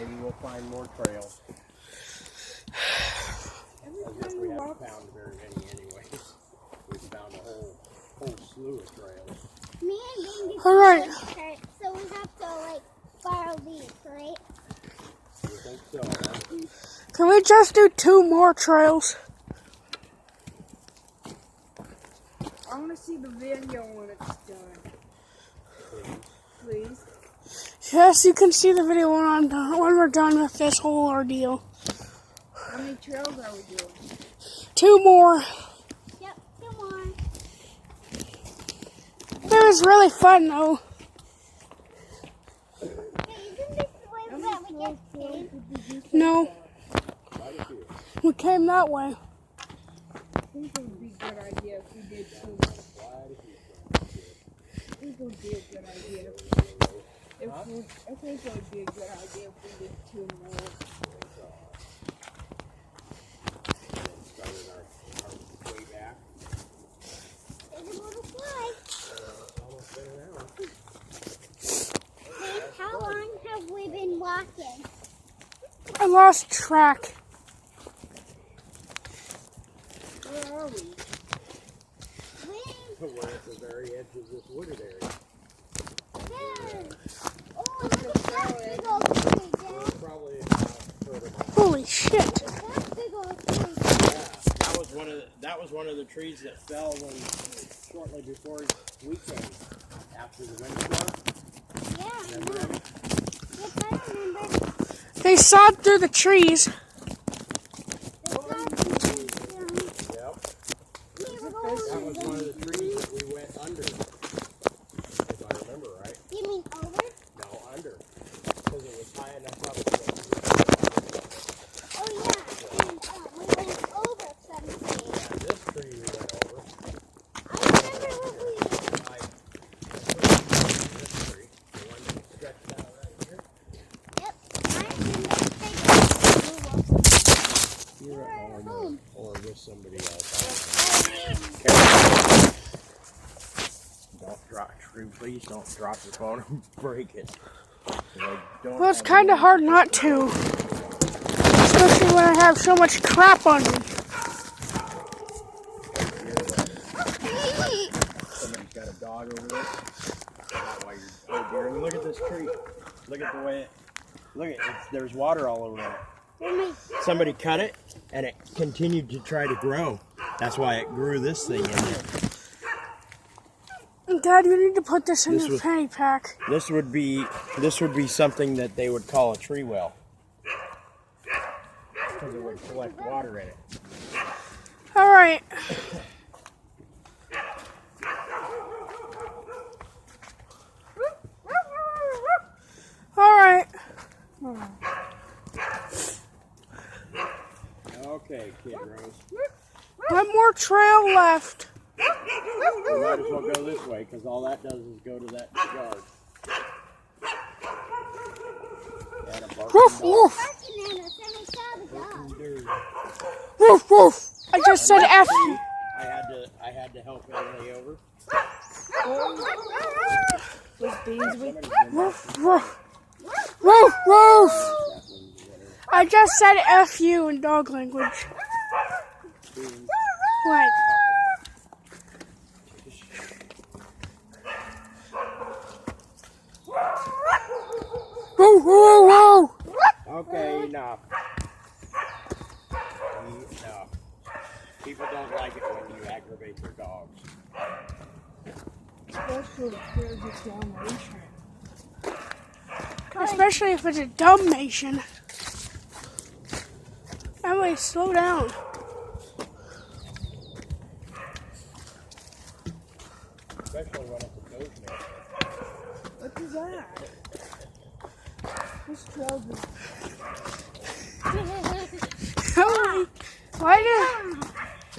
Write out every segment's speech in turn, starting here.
maybe we'll find more trails. Every time we haven't found very many anyway. We've found a whole slew of trails. Me and Bing All right. So we have to like borrow these, right? You think so? Huh? Can we just do 2 more trails? I want to see the video when it's done. Please. Yes, you can see the video when we're done with this whole ordeal. How many trails are we doing? 2 more. Yep, 2 more. It was really fun though. Hey, isn't this the way that we get paid? No. We came that way. I think it would be a good idea if we did 2 more. I think it would be a good idea if we did 2 more. Started our way back. There's a little slide. Almost been an hour. Hey, how long have we been walking? I lost track. Where are we? We're at the very edge of this wooded area. There. Oh, look at that big old tree, We're Dad. probably about further back. Holy shit. That big old tree. Yeah, that was one of the trees that fell shortly before we came after the windstorm. Yeah, I Remember know. that? Yes, I remember. They sawed through the trees. Yep. That was one of the trees that we went under. If I remember right. You mean over? No, under. Because it was high enough up. Oh yeah, and we went over some trees. Yeah, this tree we went over. I remember what we did. This tree, the one that stretched out right here. Yep, I remember the big You're at at home. home or with somebody else. one. Careful. Don't drop, please don't drop your phone and break it. Well, it's kind of hard not to. Especially when I have so much crap on me. Somebody's got a dog over there. That's why you're, oh dear, and look at this tree. Look at the way there's water all over it. Somebody cut it and it continued to try to grow. That's why it grew this thing in there. Dad, you need to put this in This your was- fanny pack. This would be something that they would call a tree well. Because it would collect water in it. All right. All right. Okay, Kid Rose. One more trail left. We might as well go this way because all that does is go to that yard. And a barking Woof, dog. woof. Barking at us and we saw the dog. Woof, woof. I just said F. I had to help Emily over. Was Beans with Woof, woof. Woof, woof. I just said F you in dog language. What? Whoa, whoa, whoa. Okay, enough. Enough. People don't like it when you aggravate their dogs. especially if there's a Dalmatian? Especially if it's a Dalmatian. Emily, slow down. Especially when it's a Doberman. What is that? This trail is Emily,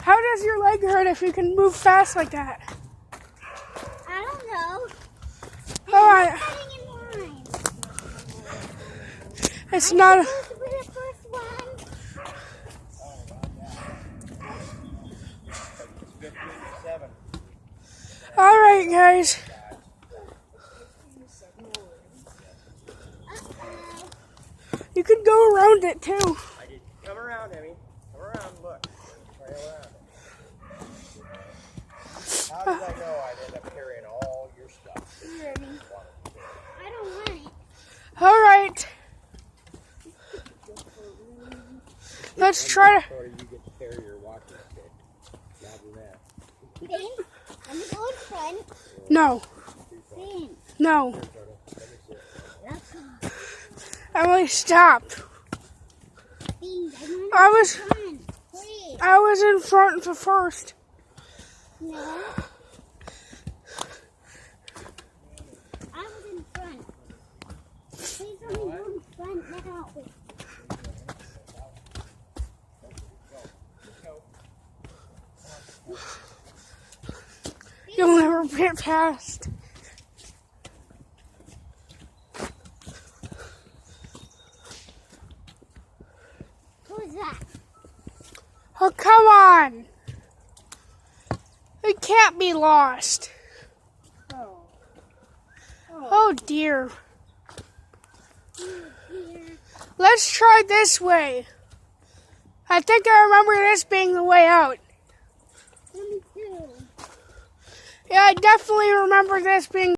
how does your leg hurt if you can move fast like that? I don't know. All right. Cutting in line. It's not. Supposed to be the first one. It's 15 to 7. All right, guys. Uh-oh. You You could go around it too. I did. Come around, Emmy. Come around, look. Trail around it. How did I know I'd end up carrying all your stuff? I don't want it. All right. Let's try to. Or you get to carry your walking stick. Imagine that. Finn, I'm going in front. No, Finn, no. Let me see it. let's go. Emily, stop. Finn, I'm I was, in front. Please. I was in front for first. No. I was in front. Please let me go in front now. You'll never get past. Who's that? Oh, come on. We can't be lost. Oh. Oh, dear. Here. Let's try this way. I think I remember this being the way out. Me too. Yeah, I definitely remember this being